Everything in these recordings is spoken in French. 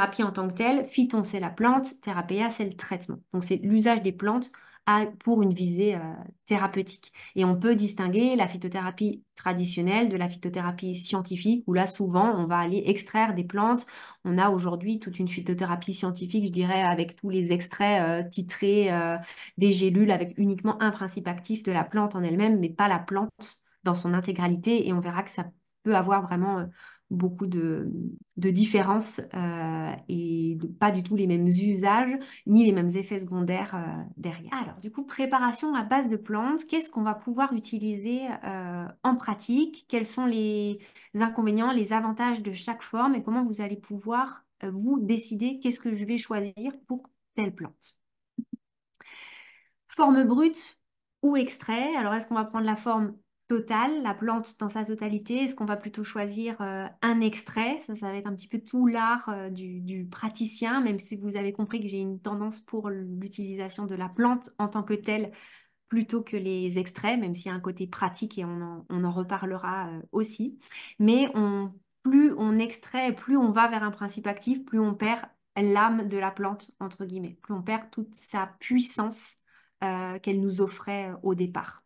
phytothérapie en tant que telle, phyton c'est la plante, therapéa c'est le traitement. Donc c'est l'usage des plantes pour une visée thérapeutique. Et on peut distinguer la phytothérapie traditionnelle de la phytothérapie scientifique, où là souvent on va aller extraire des plantes. On a aujourd'hui toute une phytothérapie scientifique, je dirais, avec tous les extraits titrés des gélules, avec uniquement un principe actif de la plante en elle-même, mais pas la plante dans son intégralité. Et on verra que ça peut avoir vraiment beaucoup de différences et pas du tout les mêmes usages ni les mêmes effets secondaires derrière. Alors, du coup, préparation à base de plantes, qu'est-ce qu'on va pouvoir utiliser en pratique? Quels sont les inconvénients, les avantages de chaque forme et comment vous allez pouvoir vous décider qu'est-ce que je vais choisir pour telle plante? Forme brute ou extrait. Alors, est-ce qu'on va prendre la forme totale, la plante dans sa totalité? Est-ce qu'on va plutôt choisir un extrait? Ça va être un petit peu tout l'art du praticien, même si vous avez compris que j'ai une tendance pour l'utilisation de la plante en tant que telle plutôt que les extraits, même s'il y a un côté pratique et on en reparlera aussi. Mais plus on extrait, plus on va vers un principe actif, plus on perd l'âme de la plante, entre guillemets, plus on perd toute sa puissance qu'elle nous offrait au départ.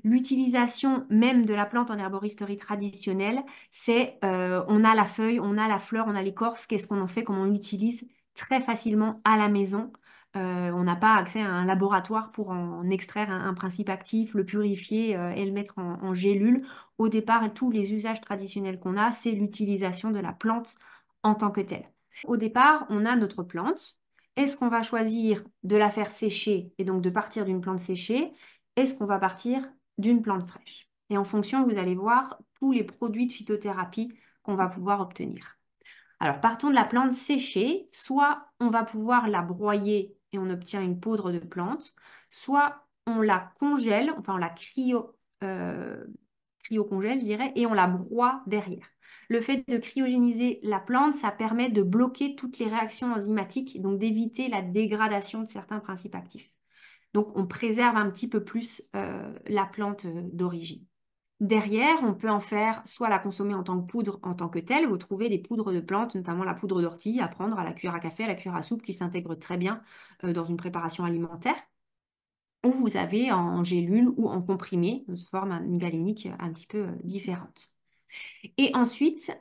L'utilisation même de la plante en herboristerie traditionnelle, c'est on a la feuille, on a la fleur, on a l'écorce, qu'est-ce qu'on en fait, comment on l'utilise très facilement à la maison. On n'a pas accès à un laboratoire pour en extraire un principe actif, le purifier et le mettre en gélule. Au départ, tous les usages traditionnels qu'on a, c'est l'utilisation de la plante en tant que telle. Au départ, on a notre plante. Est-ce qu'on va choisir de la faire sécher et donc de partir d'une plante séchée? Est-ce qu'on va partir d'une plante fraîche? Et en fonction, vous allez voir tous les produits de phytothérapie qu'on va pouvoir obtenir. Alors, partons de la plante séchée. Soit on va pouvoir la broyer et on obtient une poudre de plante, soit on la congèle, enfin on la cryo-congèle, je dirais, et on la broie derrière. Le fait de cryogéniser la plante, ça permet de bloquer toutes les réactions enzymatiques, donc d'éviter la dégradation de certains principes actifs. Donc, on préserve un petit peu plus la plante d'origine. Derrière, on peut en faire soit la consommer en tant que poudre en tant que telle. Vous trouvez des poudres de plantes, notamment la poudre d'ortie, à prendre à la cuillère à café, à la cuillère à soupe, qui s'intègre très bien dans une préparation alimentaire. Ou vous avez en gélule ou en comprimé, sous forme galénique un petit peu différente. Et ensuite,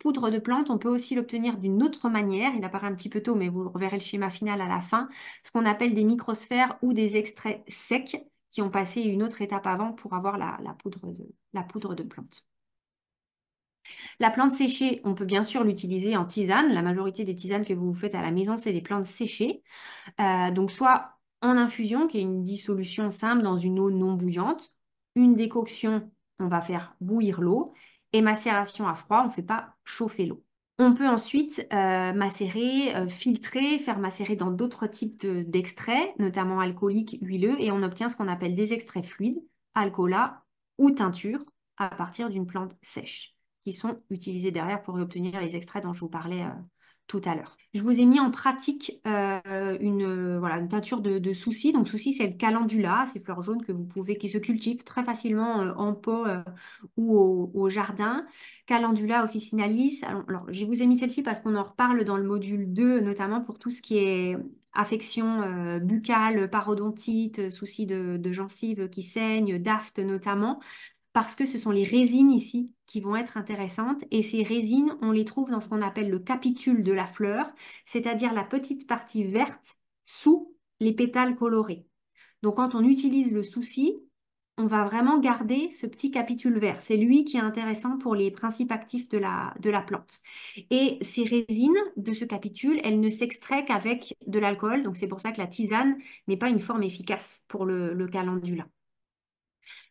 poudre de plante, on peut aussi l'obtenir d'une autre manière. Il apparaît un petit peu tôt, mais vous reverrez le schéma final à la fin. Ce qu'on appelle des microsphères ou des extraits secs qui ont passé une autre étape avant pour avoir la poudre de plante. La plante séchée, on peut bien sûr l'utiliser en tisane. La majorité des tisanes que vous faites à la maison, c'est des plantes séchées. Donc soit en infusion, qui est une dissolution simple dans une eau non bouillante. Une décoction, on va faire bouillir l'eau. Et macération à froid, on ne fait pas chauffer l'eau. On peut ensuite macérer, filtrer, faire macérer dans d'autres types d'extraits, notamment alcooliques, huileux, et on obtient ce qu'on appelle des extraits fluides, alcoolats ou teintures, à partir d'une plante sèche, qui sont utilisés derrière pour obtenir les extraits dont je vous parlais tout à l'heure. Je vous ai mis en pratique voilà, une teinture de souci. Donc souci, c'est le calendula, ces fleurs jaunes qui se cultivent très facilement en pot ou au jardin. Calendula officinalis. Alors, je vous ai mis celle-ci parce qu'on en reparle dans le module 2, notamment pour tout ce qui est affection buccale, parodontite, soucis de gencives qui saignent, d'aphte notamment, parce que ce sont les résines ici qui vont être intéressantes. Et ces résines, on les trouve dans ce qu'on appelle le capitule de la fleur, c'est-à-dire la petite partie verte sous les pétales colorés. Donc, quand on utilise le souci, on va vraiment garder ce petit capitule vert. C'est lui qui est intéressant pour les principes actifs de la plante. Et ces résines de ce capitule, elles ne s'extraient qu'avec de l'alcool. Donc, c'est pour ça que la tisane n'est pas une forme efficace pour le calendula.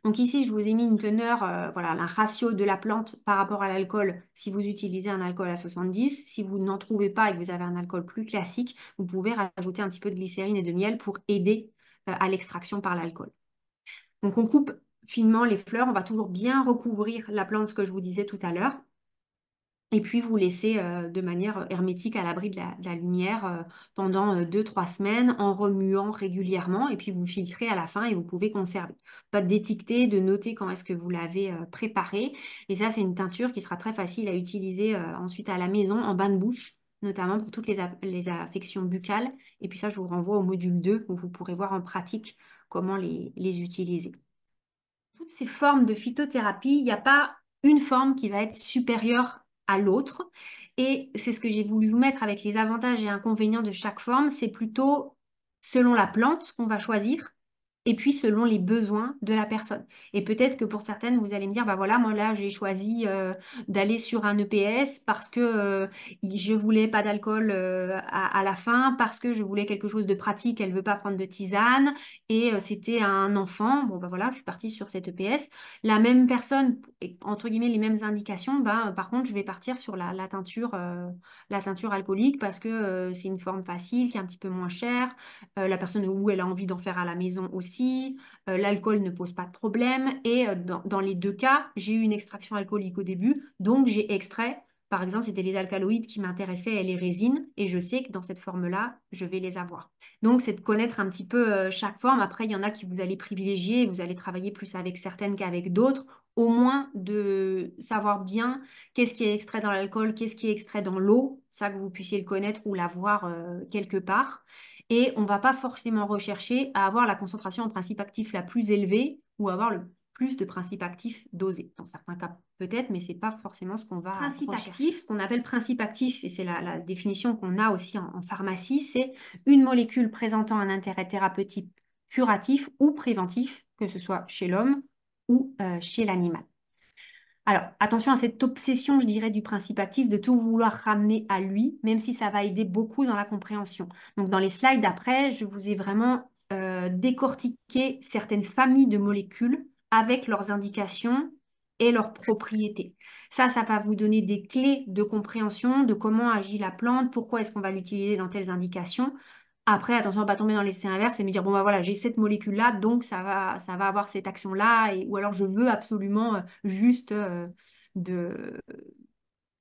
Donc ici, je vous ai mis une teneur, voilà, un ratio de la plante par rapport à l'alcool si vous utilisez un alcool à 70. Si vous n'en trouvez pas et que vous avez un alcool plus classique, vous pouvez rajouter un petit peu de glycérine et de miel pour aider à l'extraction par l'alcool. Donc on coupe finement les fleurs, on va toujours bien recouvrir la plante, ce que je vous disais tout à l'heure. Et puis vous laissez de manière hermétique à l'abri de la lumière pendant 2-3 semaines en remuant régulièrement. Et puis vous filtrez à la fin et vous pouvez conserver. Pas d'étiqueter, de noter quand est-ce que vous l'avez préparé. Et ça, c'est une teinture qui sera très facile à utiliser ensuite à la maison en bain de bouche notamment pour toutes les affections buccales. Et puis ça, je vous renvoie au module 2 où vous pourrez voir en pratique comment les utiliser. Toutes ces formes de phytothérapie, il n'y a pas une forme qui va être supérieure à l'autre. Et c'est ce que j'ai voulu vous mettre avec les avantages et inconvénients de chaque forme. C'est plutôt selon la plante qu'on va choisir et puis selon les besoins de la personne. Et peut-être que pour certaines, vous allez me dire, bah voilà, moi là, j'ai choisi d'aller sur un EPS parce que je voulais pas d'alcool à la fin, parce que je voulais quelque chose de pratique, elle veut pas prendre de tisane, et c'était un enfant. Bon, bah voilà, je suis partie sur cet EPS. La même personne, entre guillemets, les mêmes indications, bah, par contre, je vais partir sur la teinture alcoolique parce que c'est une forme facile, qui est un petit peu moins chère. La personne où elle a envie d'en faire à la maison aussi. L'alcool ne pose pas de problème. Et dans les deux cas, j'ai eu une extraction alcoolique au début, donc j'ai extrait. Par exemple, c'était les alcaloïdes qui m'intéressaient et les résines, et je sais que dans cette forme-là, je vais les avoir. Donc, c'est de connaître un petit peu chaque forme. Après, il y en a qui vous allez privilégier, et vous allez travailler plus avec certaines qu'avec d'autres. Au moins de savoir bien qu'est-ce qui est extrait dans l'alcool, qu'est-ce qui est extrait dans l'eau, ça que vous puissiez le connaître ou l'avoir quelque part. Et on ne va pas forcément rechercher à avoir la concentration en principe actif la plus élevée ou avoir le plus de principes actifs dosés. Dans certains cas, peut-être, mais ce n'est pas forcément ce qu'on va principe rechercher. Actif, ce qu'on appelle principe actif, et c'est la définition qu'on a aussi en pharmacie, c'est une molécule présentant un intérêt thérapeutique curatif ou préventif, que ce soit chez l'homme ou chez l'animal. Alors, attention à cette obsession, je dirais, du principe actif, de tout vouloir ramener à lui, même si ça va aider beaucoup dans la compréhension. Donc, dans les slides d'après, je vous ai vraiment décortiqué certaines familles de molécules avec leurs indications et leurs propriétés. Ça va vous donner des clés de compréhension de comment agit la plante, pourquoi est-ce qu'on va l'utiliser dans telles indications. Après, attention à ne pas tomber dans l'essai inverse et me dire, bon, bah voilà, j'ai cette molécule-là, donc ça va avoir cette action-là, ou alors je veux absolument juste de,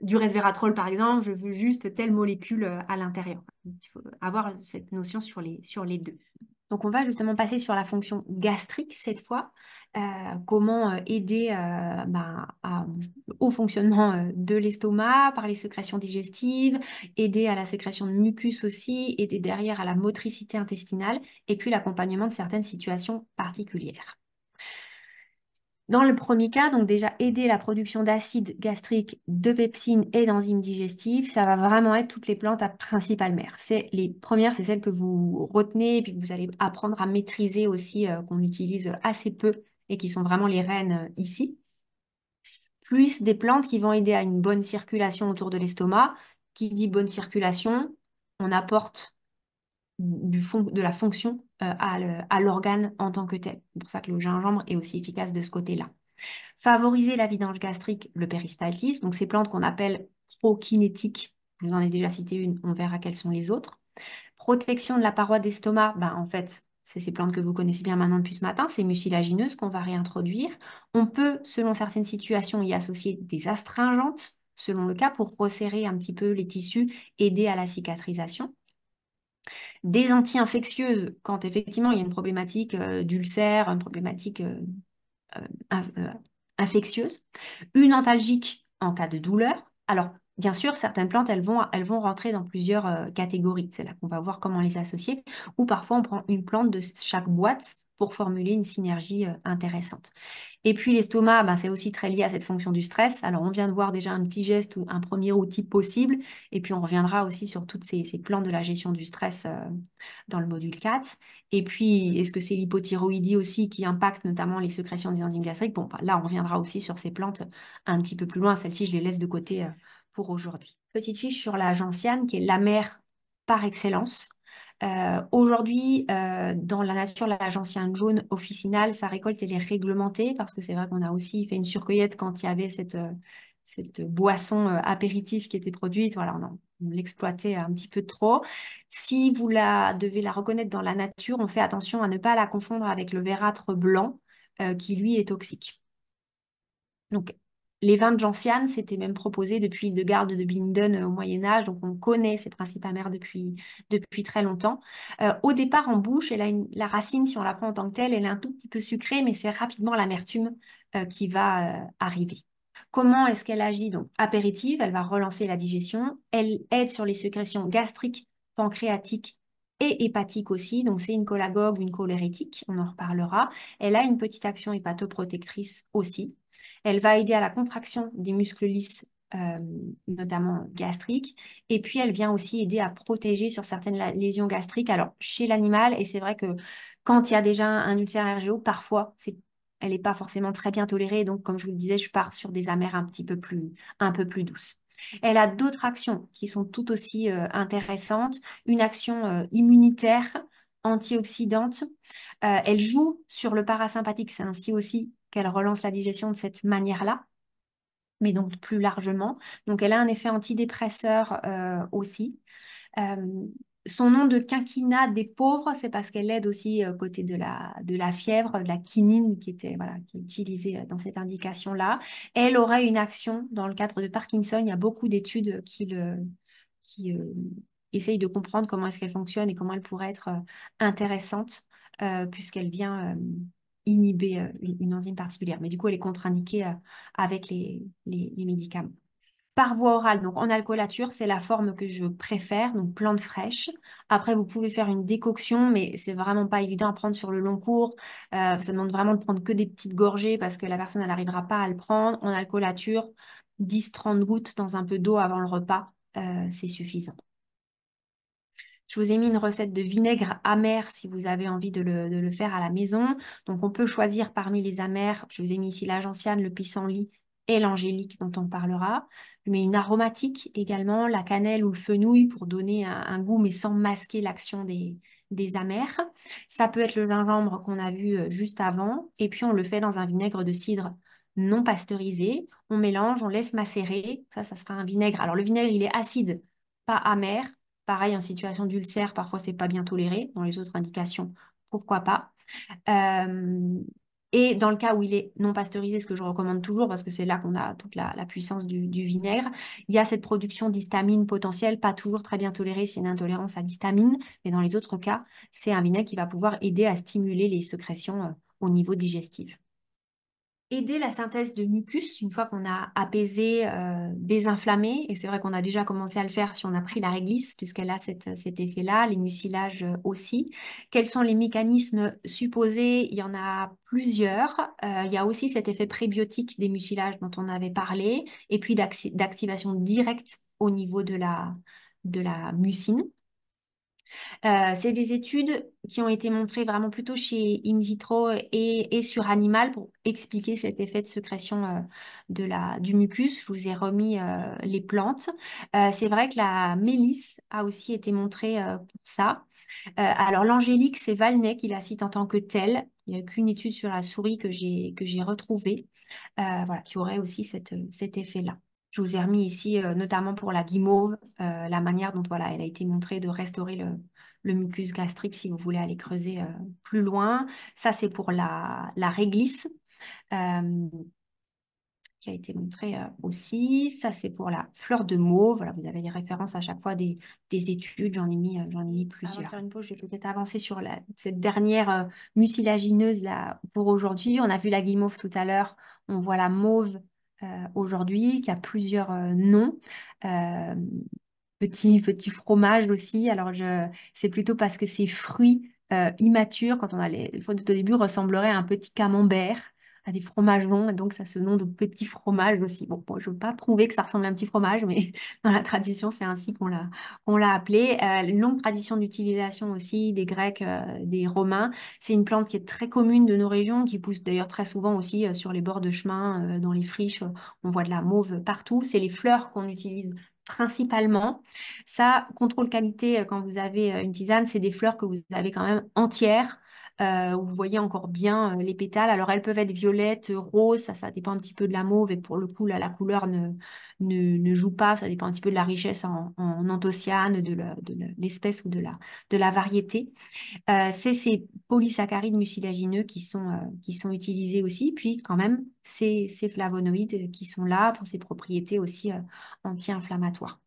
du resveratrol, par exemple, je veux juste telle molécule à l'intérieur. Donc, il faut avoir cette notion sur les deux. Donc, on va justement passer sur la fonction gastrique cette fois. Comment aider au fonctionnement de l'estomac par les sécrétions digestives, aider à la sécrétion de mucus aussi, aider derrière à la motricité intestinale et puis l'accompagnement de certaines situations particulières. Dans le premier cas, donc déjà aider la production d'acide gastrique, de pepsine et d'enzymes digestives, ça va vraiment être toutes les plantes à principale mère. Les premières, c'est celles que vous retenez et puis que vous allez apprendre à maîtriser aussi, qu'on utilise assez peu et qui sont vraiment les reines ici. Plus des plantes qui vont aider à une bonne circulation autour de l'estomac. Qui dit bonne circulation, on apporte de la fonction à l'organe en tant que tel. C'est pour ça que le gingembre est aussi efficace de ce côté-là. Favoriser la vidange gastrique, le péristaltisme, donc ces plantes qu'on appelle prokinétiques. Je vous en ai déjà cité une, on verra quelles sont les autres. Protection de la paroi d'estomac, en fait, c'est ces plantes que vous connaissez bien maintenant depuis ce matin, c'est mucilagineuses qu'on va réintroduire. On peut, selon certaines situations, y associer des astringentes, selon le cas, pour resserrer un petit peu les tissus, aider à la cicatrisation. Des anti-infectieuses, quand effectivement il y a une problématique d'ulcère, une problématique infectieuse. Une antalgique en cas de douleur. Alors, bien sûr, certaines plantes, elles vont rentrer dans plusieurs catégories. C'est là qu'on va voir comment les associer. Ou parfois, on prend une plante de chaque boîte pour formuler une synergie intéressante. Et puis l'estomac, c'est aussi très lié à cette fonction du stress. Alors on vient de voir déjà un petit geste ou un premier outil possible. Et puis on reviendra aussi sur toutes ces plans de la gestion du stress dans le module 4. Et puis, est-ce que c'est l'hypothyroïdie aussi qui impacte notamment les sécrétions des enzymes gastriques? Bon, là, on reviendra aussi sur ces plantes un petit peu plus loin. Celles-ci, je les laisse de côté pour aujourd'hui. Petite fiche sur la gentiane, qui est la mère par excellence. Aujourd'hui, dans la nature, la gentiane jaune officinale, sa récolte, elle est réglementée parce que c'est vrai qu'on a aussi fait une surcueillette quand il y avait cette boisson apéritif qui était produite. Voilà, on l'exploitait un petit peu trop. Si vous devez la reconnaître dans la nature, on fait attention à ne pas la confondre avec le vérâtre blanc qui, lui, est toxique. Donc, les vins de gentiane, c'était même proposé depuis de garde de Binden au Moyen-Âge, donc on connaît ces principes amers depuis très longtemps. Au départ, en bouche, la racine, si on la prend en tant que telle, elle est un tout petit peu sucrée, mais c'est rapidement l'amertume qui va arriver. Comment est-ce qu'elle agit? Donc, apéritive, elle va relancer la digestion. Elle aide sur les sécrétions gastriques, pancréatiques et hépatiques aussi. Donc, c'est une cholagogue, une cholérétique, on en reparlera. Elle a une petite action hépatoprotectrice aussi. Elle va aider à la contraction des muscles lisses, notamment gastriques. Et puis, elle vient aussi aider à protéger sur certaines lésions gastriques. Alors, chez l'animal, et c'est vrai que quand il y a déjà un ulcère RGO, parfois, elle n'est pas forcément très bien tolérée. Donc, comme je vous le disais, je pars sur des amers un peu plus douces. Elle a d'autres actions qui sont tout aussi intéressantes. Une action immunitaire, antioxydante. Elle joue sur le parasympathique. C'est ainsi aussi qu'elle relance la digestion de cette manière-là, mais donc plus largement. Donc, elle a un effet antidépresseur aussi. Euh, Son nom de quinquina des pauvres, c'est parce qu'elle aide aussi côté de la fièvre, de la quinine qui était, voilà, qui est utilisée dans cette indication-là. Elle aurait une action dans le cadre de Parkinson. Il y a beaucoup d'études qui essayent de comprendre comment est-ce qu'elle fonctionne et comment elle pourrait être intéressante puisqu'elle vient inhiber une enzyme particulière. Mais du coup, elle est contre-indiquée avec les médicaments. Par voie orale, donc en alcoolature, c'est la forme que je préfère, donc plante fraîche. Après, vous pouvez faire une décoction, mais c'est vraiment pas évident à prendre sur le long cours. Ça demande vraiment de prendre que des petites gorgées parce que la personne, elle n'arrivera pas à le prendre. En alcoolature, 10-30 gouttes dans un peu d'eau avant le repas, c'est suffisant. Je vous ai mis une recette de vinaigre amer si vous avez envie de le faire à la maison. Donc, on peut choisir parmi les amers. Je vous ai mis ici la gentiane, le pissenlit et l'angélique dont on parlera. Mais une aromatique également, la cannelle ou le fenouil pour donner un goût mais sans masquer l'action des amers. Ça peut être le gingembre qu'on a vu juste avant. Et puis, on le fait dans un vinaigre de cidre non pasteurisé. On mélange, on laisse macérer. Ça sera un vinaigre. Alors, le vinaigre, il est acide, pas amer. Pareil, en situation d'ulcère, parfois c'est pas bien toléré. Dans les autres indications, pourquoi pas. Euh, et dans le cas où il est non pasteurisé, ce que je recommande toujours, parce que c'est là qu'on a toute la puissance du vinaigre, il y a cette production d'histamine potentielle, pas toujours très bien tolérée s'il y a une intolérance à l'histamine, mais dans les autres cas, c'est un vinaigre qui va pouvoir aider à stimuler les sécrétions au niveau digestif. Aider la synthèse de mucus une fois qu'on a apaisé, désinflammé. Et c'est vrai qu'on a déjà commencé à le faire si on a pris la réglisse, puisqu'elle a cet effet-là, les mucilages aussi. Quels sont les mécanismes supposés? Il y en a plusieurs. Il y a aussi cet effet prébiotique des mucilages dont on avait parlé, et puis d'activation directe au niveau de la mucine. C'est des études qui ont été montrées vraiment plutôt chez in vitro et sur animal pour expliquer cet effet de sécrétion du mucus. Je vous ai remis les plantes. C'est vrai que la mélisse a aussi été montrée pour ça. Alors l'angélique, c'est Valnet qui la cite en tant que telle. Il n'y a qu'une étude sur la souris que j'ai retrouvée, voilà, qui aurait aussi cet effet-là. Je vous ai remis ici, notamment pour la guimauve, la manière dont voilà, elle a été montrée de restaurer le mucus gastrique si vous voulez aller creuser plus loin. Ça, c'est pour la réglisse. Euh, qui a été montré aussi. Ça, c'est pour la fleur de mauve. Voilà, vous avez les références à chaque fois des études. J'en ai mis plusieurs. Avant de faire une pause, je vais peut-être avancer sur cette dernière mucilagineuse là, pour aujourd'hui. On a vu la guimauve tout à l'heure. On voit la mauve aujourd'hui, qui a plusieurs noms. Euh, petit fromage aussi. Alors, c'est plutôt parce que ces fruits immatures, quand on a les fruits tout au début, ressembleraient à un petit camembert, à des fromages longs. Et donc, ça a ce nom de petit fromage aussi. Bon, moi, je ne veux pas trouver que ça ressemble à un petit fromage, mais dans la tradition, c'est ainsi qu'on l'a appelé. Une longue tradition d'utilisation aussi des Grecs, des Romains. C'est une plante qui est très commune de nos régions, qui pousse d'ailleurs très souvent aussi sur les bords de chemin, dans les friches. On voit de la mauve partout. C'est les fleurs qu'on utilise principalement. Ça, contrôle qualité, quand vous avez une tisane, c'est des fleurs que vous avez quand même entières, où vous voyez encore bien les pétales. Alors, elles peuvent être violettes, roses, ça dépend un petit peu de la mauve, et pour le coup, là, la couleur ne joue pas, ça dépend un petit peu de la richesse en anthocyanes, de l'espèce ou de la variété. C'est ces polysaccharides mucilagineux qui sont utilisés aussi, puis quand même ces flavonoïdes qui sont là pour ces propriétés aussi anti-inflammatoires.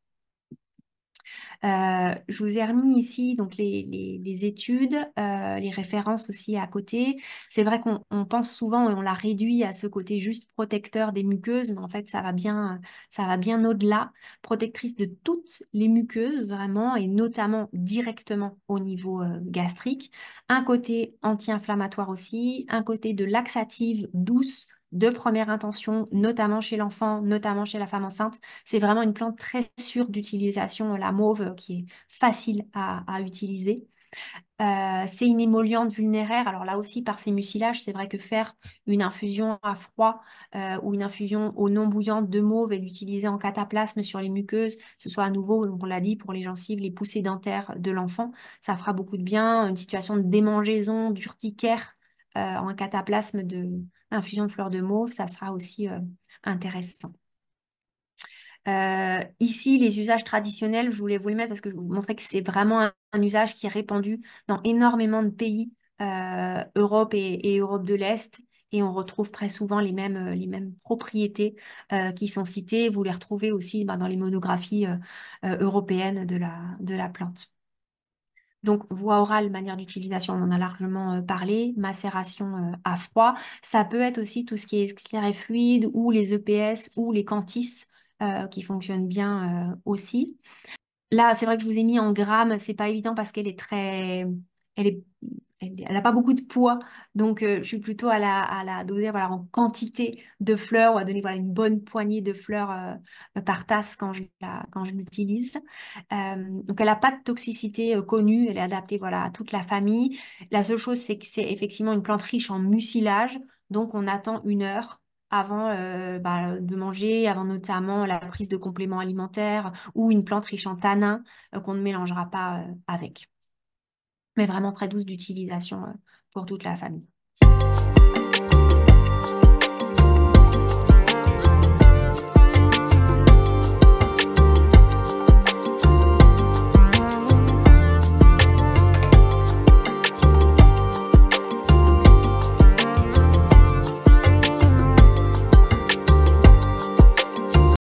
Je vous ai remis ici donc les études, les références aussi à côté. C'est vrai qu'on pense souvent et on la réduit à ce côté juste protecteur des muqueuses, mais en fait ça va bien au-delà, protectrice de toutes les muqueuses vraiment et notamment directement au niveau gastrique. Un côté anti-inflammatoire aussi, un côté de laxative douce de première intention, notamment chez l'enfant, notamment chez la femme enceinte. C'est vraiment une plante très sûre d'utilisation, la mauve, qui est facile à utiliser. C'est une émolliente vulnéraire. Alors là aussi, par ses mucilages, c'est vrai que faire une infusion à froid ou une infusion eau non bouillante de mauve et l'utiliser en cataplasme sur les muqueuses, que ce soit à nouveau, on l'a dit, pour les gencives, les poussées dentaires de l'enfant, ça fera beaucoup de bien. Une situation de démangeaison, d'urticaire en cataplasme d'infusion de fleurs de mauve, ça sera aussi intéressant. Ici, les usages traditionnels, je voulais vous le mettre parce que je vous montrer que c'est vraiment un usage qui est répandu dans énormément de pays, Europe et Europe de l'Est. Et on retrouve très souvent les mêmes propriétés qui sont citées. Vous les retrouvez aussi dans les monographies européennes de la plante. Donc, voie orale, manière d'utilisation, on en a largement parlé. Macération à froid. Ça peut être aussi tout ce qui est extrait fluide ou les EPS ou les Cantis qui fonctionnent bien aussi. Là, c'est vrai que je vous ai mis en grammes, c'est pas évident parce qu'elle est très, elle est, elle a pas beaucoup de poids, donc je suis plutôt à la doser voilà en quantité de fleurs ou à donner voilà une bonne poignée de fleurs par tasse quand je l'utilise. Donc elle a pas de toxicité connue, elle est adaptée voilà à toute la famille. La seule chose c'est que c'est effectivement une plante riche en mucilage, donc on attend 1 heure avant de manger, avant notamment la prise de compléments alimentaires ou une plante riche en tanins qu'on ne mélangera pas avec. Mais vraiment très douce d'utilisation pour toute la famille.